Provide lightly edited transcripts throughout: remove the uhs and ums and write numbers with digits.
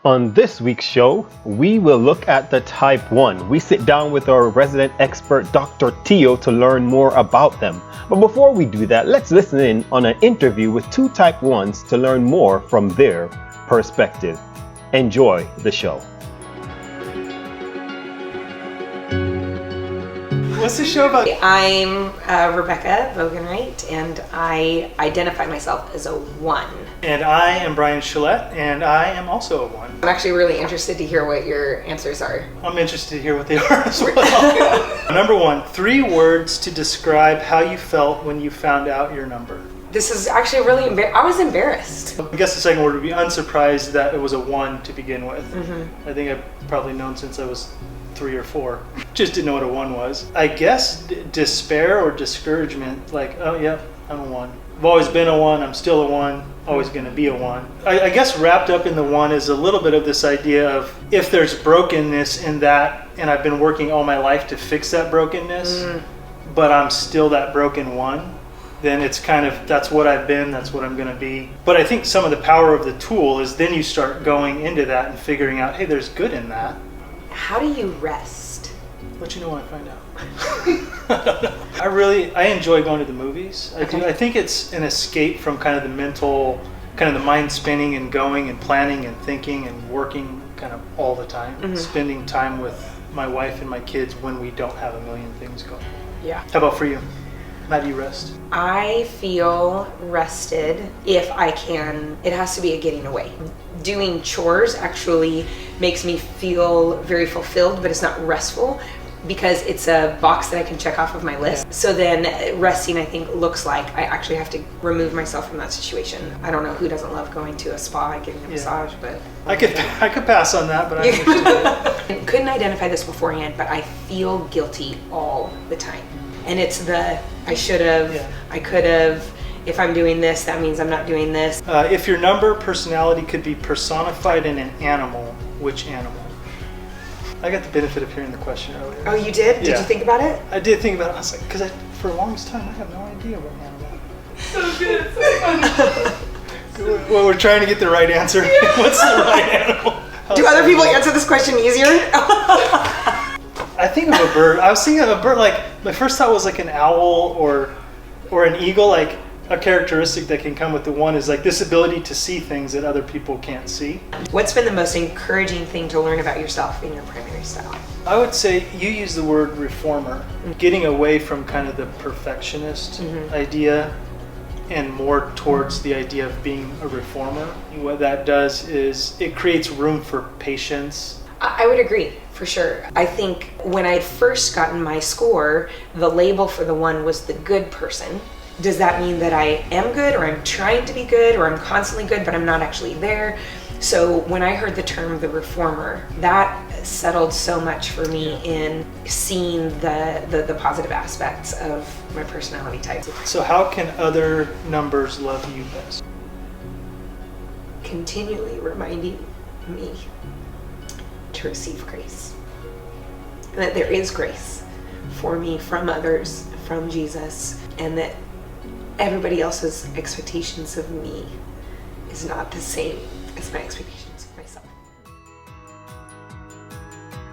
On this week's show, we will look at the Type 1. We sit down with our resident expert, Dr. Tio, to learn more about them. But before we do that, let's listen in on an interview with two Type 1s to learn more from their perspective. Enjoy the show. What's the show about? I'm Rebecca Vogenwright, and I identify myself as a 1. And I am Brian Shillette, and I am also a 1. I'm actually really interested to hear what your answers are. I'm interested to hear what they are as well. Number 1, 3 words to describe how you felt when you found out your number. This is actually really I was embarrassed. I guess the second word would be unsurprised that it was a 1 to begin with. Mm-hmm. I think I've probably known since I was 3 or 4. Just didn't know what a 1 was. I guess despair or discouragement, like, oh yeah, I'm a 1. I've always been a 1, I'm still a 1, always going to be a 1. I guess wrapped up in the 1 is a little bit of this idea of if there's brokenness in that, and I've been working all my life to fix that brokenness, but I'm still that broken 1, then it's kind of, that's what I've been, that's what I'm going to be. But I think some of the power of the tool is then you start going into that and figuring out, hey, there's good in that. How do you rest? Let you know when I find out. I enjoy going to the movies. I do. I think it's an escape from kind of the mental, kind of the mind spinning and going and planning and thinking and working kind of all the time. Mm-hmm. Spending time with my wife and my kids when we don't have a million things going. Yeah. How about for you? How do you rest? I feel rested if I can. It has to be a getting away. Doing chores actually makes me feel very fulfilled, but it's not restful because it's a box that I can check off of my list. So then resting, I think, looks like I actually have to remove myself from that situation. I don't know who doesn't love going to a spa and getting a massage, but I could pass on that, but I understand. I couldn't identify this beforehand, but I feel guilty all the time. And it's I should have, I could have, if I'm doing this, that means I'm not doing this. If your number personality could be personified in an animal, which animal? I got the benefit of hearing the question earlier. Oh, you did? Did you think about it? I did think about it. I was like, because for the longest time, I have no idea what animal. So good, so funny. Well, we're trying to get the right answer. What's the right animal? Do other people answer this question easier? I think of a bird. I was thinking of a bird, like, my first thought was like an owl or an eagle. Like, a characteristic that can come with the 1 is like this ability to see things that other people can't see. What's been the most encouraging thing to learn about yourself in your primary style? I would say you use the word reformer, getting away from kind of the perfectionist idea and more towards the idea of being a reformer. What that does is it creates room for patience. I would agree, for sure. I think when I'd first gotten my score, the label for the 1 was the good person. Does that mean that I am good, or I'm trying to be good, or I'm constantly good, but I'm not actually there? So when I heard the term the reformer, that settled so much for me in seeing the positive aspects of my personality type. So how can other numbers love you best? Continually reminding me to receive grace. And that there is grace for me from others, from Jesus, and that everybody else's expectations of me is not the same as my expectations of myself.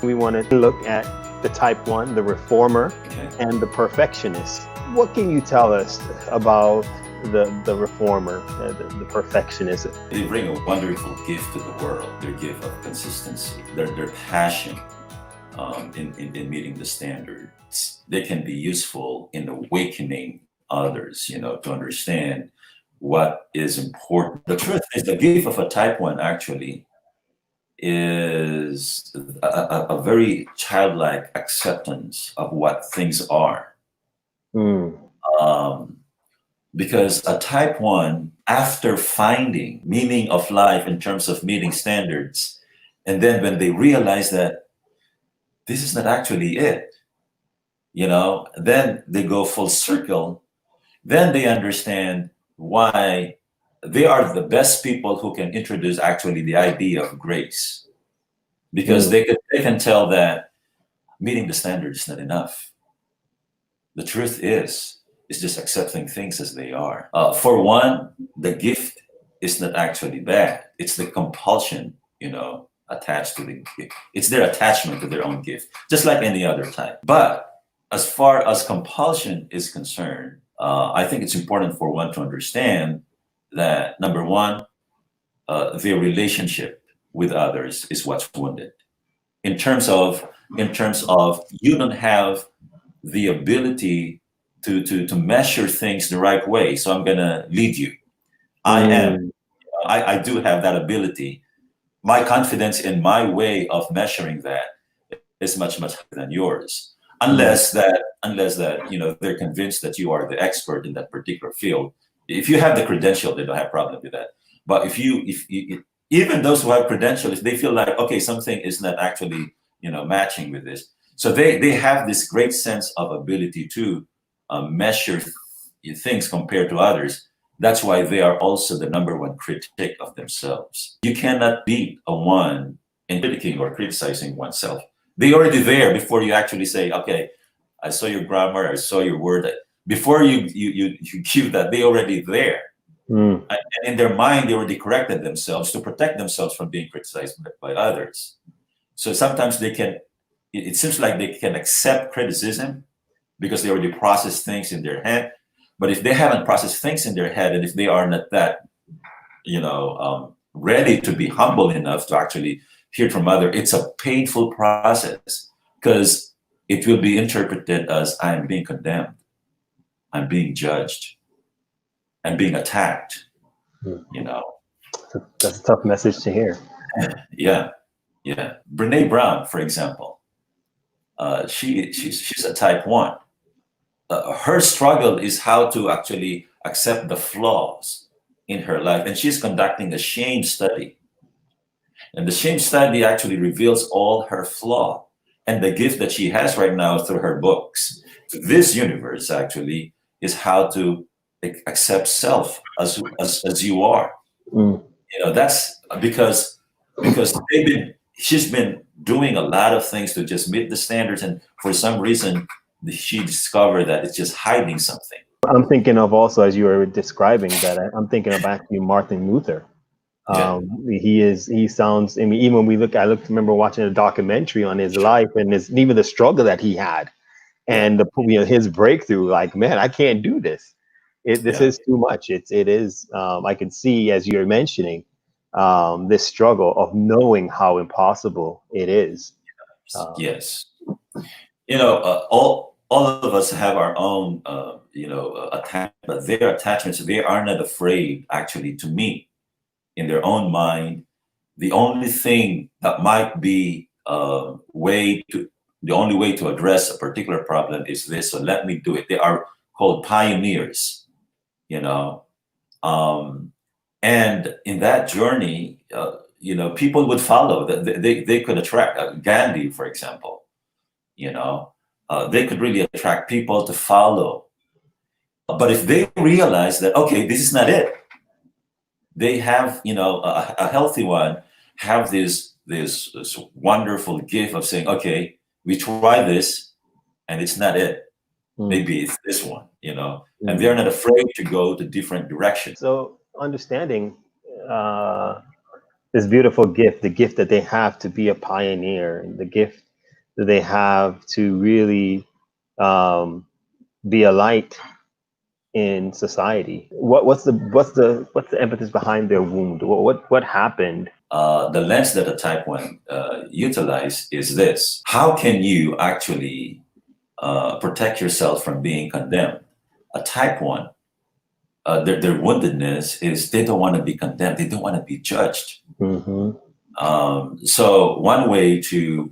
We want to look at the Type 1, the Reformer, and the Perfectionist. What can you tell us about the Reformer, the Perfectionist? They bring a wonderful gift to the world, their gift of consistency, their passion in meeting the standards. They can be useful in awakening others, to understand what is important. The truth is, the gift of a Type 1 actually is a very childlike acceptance of what things are. Because a Type 1, after finding meaning of life in terms of meeting standards, and then when they realize that this is not actually it, then they go full circle. Then they understand why they are the best people who can introduce actually the idea of grace, because they can tell that meeting the standard is not enough. The truth is just accepting things as they are. For one, the gift is not actually bad. It's the compulsion attached to the gift. It's their attachment to their own gift, just like any other type. But as far as compulsion is concerned, I think it's important for one to understand that, number one, their relationship with others is what's wounded. In terms of you don't have the ability to measure things the right way. So I'm gonna lead you. I do have that ability. My confidence in my way of measuring that is much higher than yours. Unless that they're convinced that you are the expert in that particular field. If you have the credential, they don't have problem with that. But if even those who have credentials, they feel like, okay, something is not actually matching with this. So they have this great sense of ability to measure things compared to others. That's why they are also the number one critic of themselves. You cannot beat a one in critiquing or criticizing oneself. They're already there before you actually say, okay, I saw your grammar, I saw your word. Before you give that, they're already there. And in their mind, they already corrected themselves to protect themselves from being criticized by others. So sometimes it seems like they can accept criticism because they already process things in their head. But if they haven't processed things in their head, and if they are not that, ready to be humble enough to actually hear from others, it's a painful process because it will be interpreted as I'm being condemned, I'm being judged, I'm being attacked. That's a tough message to hear. Yeah. Brene Brown, for example, she's a type 1. Her struggle is how to actually accept the flaws in her life. And she's conducting a shame study. And the shame study actually reveals all her flaw and the gift that she has right now through her books. This universe actually is how to accept self as you are. That's because she's been doing a lot of things to just meet the standards. And for some reason, she discovered that it's just hiding something. I'm thinking of also, as you were describing that, I'm thinking of actually Martin Luther. He sounds, I mean, even when I remember watching a documentary on his life and even the struggle that he had and his breakthrough, like, man, I can't do this. This is too much. It is, I can see, as you're mentioning, this struggle of knowing how impossible it is. Yes. All of us have our own, attachment, but their attachments, they are not afraid actually to meet in their own mind. The only thing that might be the only way to address a particular problem is this. So let me do it. They are called pioneers, and in that journey, people would follow. They could attract Gandhi, for example. They could really attract people to follow. But if they realize that, okay, this is not it, they have, a healthy one, have this wonderful gift of saying, okay, we try this and it's not it. Maybe it's this one, and they're not afraid to go to different directions. So understanding this beautiful gift, the gift that they have to be a pioneer, the gift that they have to really be a light in society. What's the impetus behind their wound? What happened? The lens that a type 1 utilize is this: how can you actually protect yourself from being condemned? A type 1, their woundedness is they don't want to be condemned. They don't want to be judged. So one way to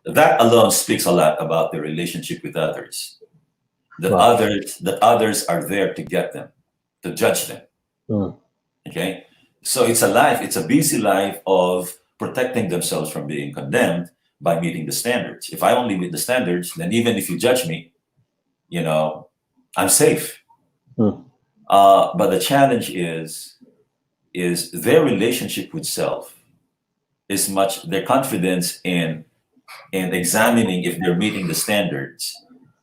that alone speaks a lot about their relationship with others. That others are there to get them, to judge them. Okay, so it's a busy life of protecting themselves from being condemned by meeting the standards. If I only meet the standards, then even if you judge me, I'm safe. But the challenge is their relationship with self is their confidence in examining if they're meeting the standards.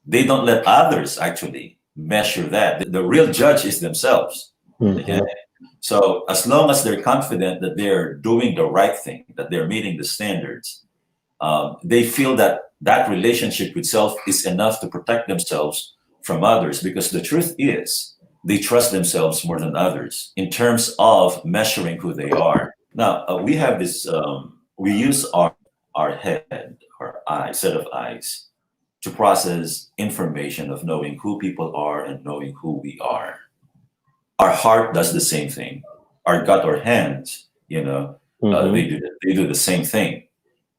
They don't let others actually measure that. The real judge is themselves. Okay? So as long as they're confident that they're doing the right thing, that they're meeting the standards, they feel that that relationship with self is enough to protect themselves from others, because the truth is they trust themselves more than others in terms of measuring who they are. Now, we have this, we use our head, our eye, set of eyes, to process information of knowing who people are and knowing who we are. Our heart does the same thing. Our gut or hands, they do the same thing.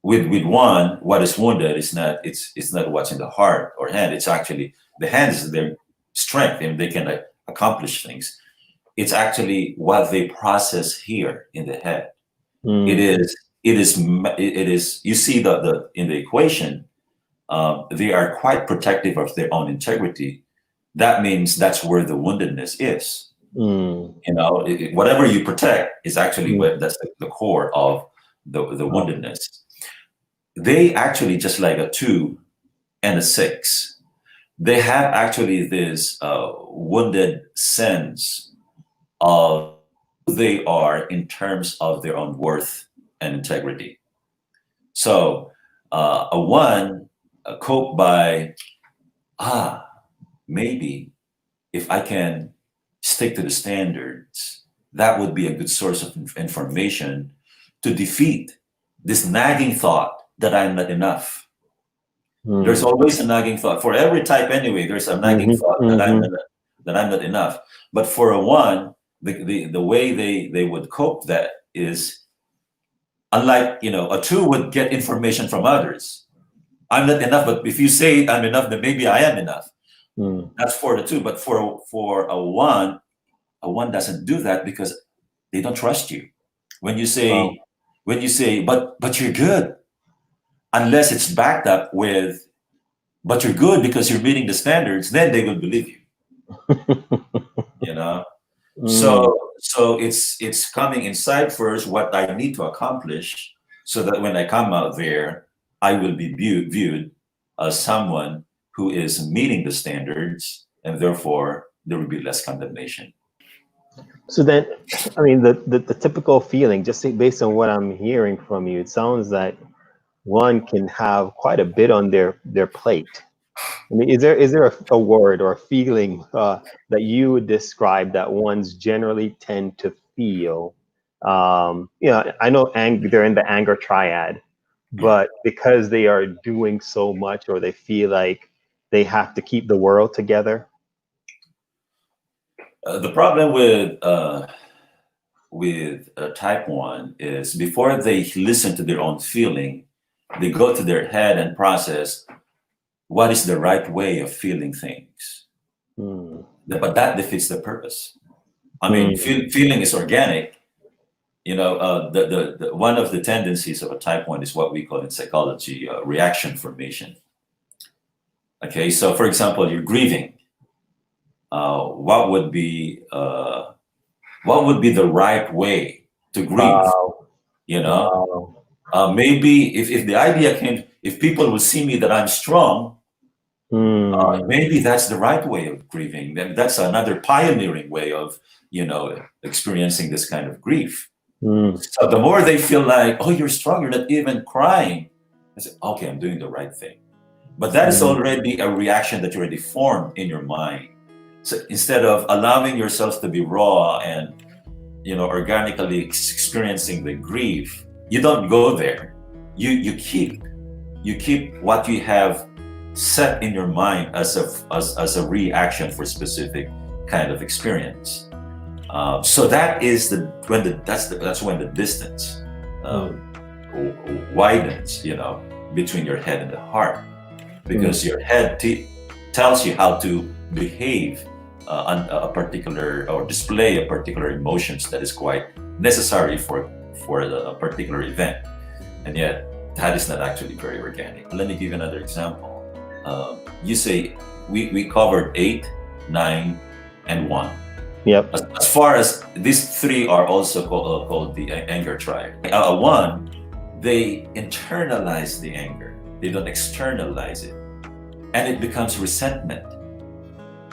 With one, what is wounded is not it's not what's in the heart or hand. It's actually the hands is their strength, and they can accomplish things. It's actually what they process here in the head. It is. You see the in the equation, they are quite protective of their own integrity. That means that's where the woundedness is. Whatever you protect is actually that's the core of the woundedness. They actually, just like a 2 and a 6, they have actually this wounded sense of who they are in terms of their own worth and integrity. So a 1 cope by, maybe if I can stick to the standards, that would be a good source of information to defeat this nagging thought that I'm not enough. There's always a nagging thought for every type anyway. There's a nagging thought that I'm not enough. But for a 1, the way they would cope that is, unlike a 2 would get information from others. I'm not enough, but if you say I'm enough, then maybe I am enough. That's for the 2. But for a 1 doesn't do that, because they don't trust you. When you say, but you're good, unless it's backed up with, but you're good because you're meeting the standards, then they will believe you. So it's coming inside first, what I need to accomplish, so that when I come out there, I will be viewed as someone who is meeting the standards, and therefore there will be less condemnation. So then, I mean, the typical feeling, just based on what I'm hearing from you, it sounds that 1 can have quite a bit on their plate. I mean, is there a word or a feeling that you would describe that 1s generally tend to feel? I know they're in the anger triad, but because they are doing so much, or they feel like they have to keep the world together. The problem with type 1 is, before they listen to their own feeling, they go to their head and process what is the right way of feeling things. But that defeats the purpose. I mean, feeling is organic. The one of the tendencies of a type 1 is what we call in psychology reaction formation. Okay, so for example, you're grieving. What would be the right way to grieve? Maybe if the idea came, if people will see me that I'm strong, maybe that's the right way of grieving. Then that's another pioneering way of experiencing this kind of grief. So the more they feel like, oh, you're strong, you're not even crying, I say, okay, I'm doing the right thing. But that is already a reaction that you already formed in your mind. So instead of allowing yourselves to be raw and organically experiencing the grief, you don't go there. You keep what you have set in your mind as a reaction for specific kind of experience. So that is that's when the distance widens, between your head and the heart, because your head tells you how to behave on a particular, or display a particular emotions that is quite necessary for a particular event, and yet that is not actually very organic. Let me give you another example. You say we covered 8, 9, and 1. Yep. As far as these 3 are also called the anger triad. 1, they internalize the anger. They don't externalize it, and it becomes resentment,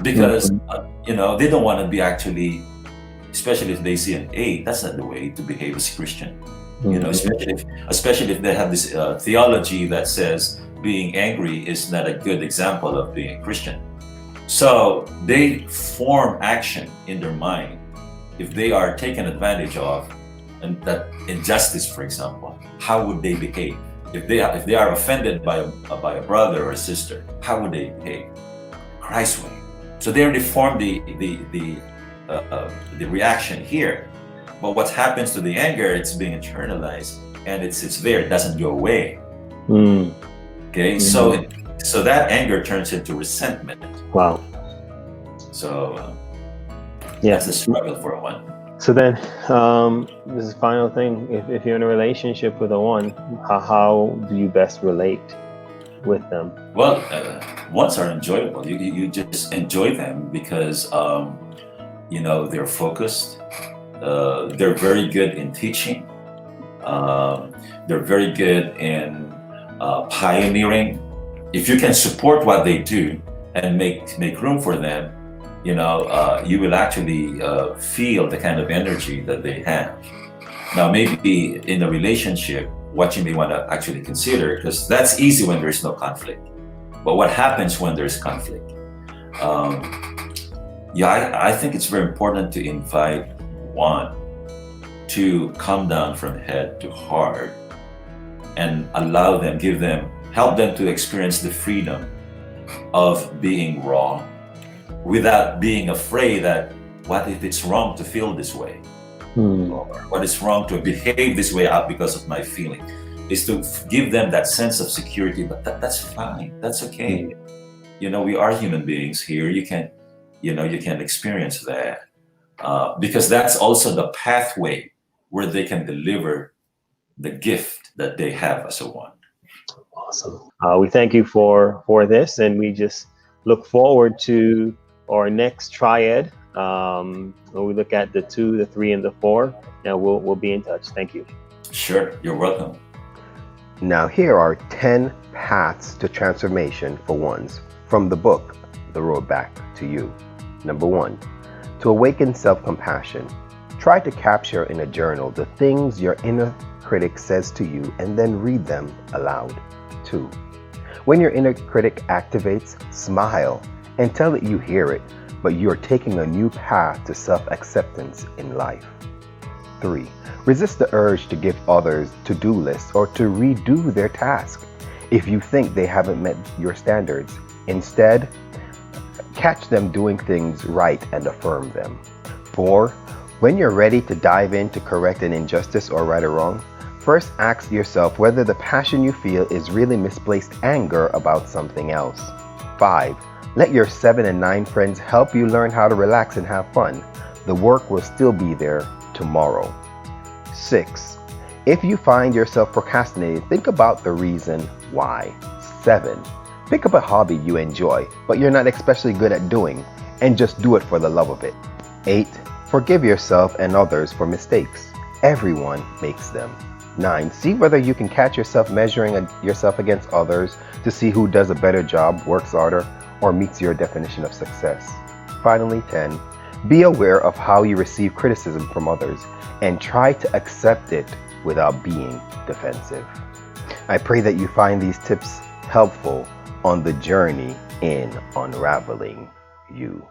because they don't want to be actually especially if they see an 8, that's not the way to behave as a Christian. Mm-hmm. Especially if they have this theology that says being angry is not a good example of being a Christian. So they form action in their mind if they are taken advantage of, and that injustice, for example, how would they behave? If they are offended by a brother or a sister, how would they behave? Christ's way. So they already formed the reaction here. But what happens to the anger? It's being internalized, and it's there. It doesn't go away. Mm. Okay, so that anger turns into resentment. Wow. So Yeah. that's a struggle for one. So then, this is the final thing. If you're in a relationship with a 1, how do you best relate with them? Well, ones are enjoyable. You just enjoy them because they're focused. They're very good in teaching. They're very good in pioneering. If you can support what they do and make room for them, you will actually feel the kind of energy that they have. Now, maybe in a relationship, what you may want to actually consider, because that's easy when there's no conflict. But what happens when there's conflict? I think it's very important to invite 1 to come down from head to heart and allow them, help them to experience the freedom of being wrong without being afraid that what if it's wrong to feel this way? Or what is wrong to behave this way out because of my feeling? Is to give them that sense of security, but that's fine, that's okay. We are human beings here. You can experience that because that's also the pathway where they can deliver the gift that they have as a 1. Awesome. We thank you for this, and we just look forward to our next triad. When we look at the 2, the 3, and the 4, and we'll be in touch. Thank you. Sure, you're welcome. Now here are 10 paths to transformation for 1s from the book, The Road Back to You. Number 1, to awaken self-compassion. Try to capture in a journal the things your inner critic says to you and then read them aloud. 2, when your inner critic activates, smile and tell it you hear it, but you're taking a new path to self-acceptance in life. 3, resist the urge to give others to-do lists or to redo their task if you think they haven't met your standards. Instead, catch them doing things right and affirm them. 4, when you're ready to dive in to correct an injustice or right or wrong, first ask yourself whether the passion you feel is really misplaced anger about something else. 5, let your 7 and 9 friends help you learn how to relax and have fun. The work will still be there tomorrow. 6, if you find yourself procrastinating, think about the reason why. 7, pick up a hobby you enjoy, but you're not especially good at doing, and just do it for the love of it. 8, forgive yourself and others for mistakes. Everyone makes them. 9, see whether you can catch yourself measuring yourself against others to see who does a better job, works harder, or meets your definition of success. Finally, 10, be aware of how you receive criticism from others and try to accept it without being defensive. I pray that you find these tips helpful on the journey in unraveling you.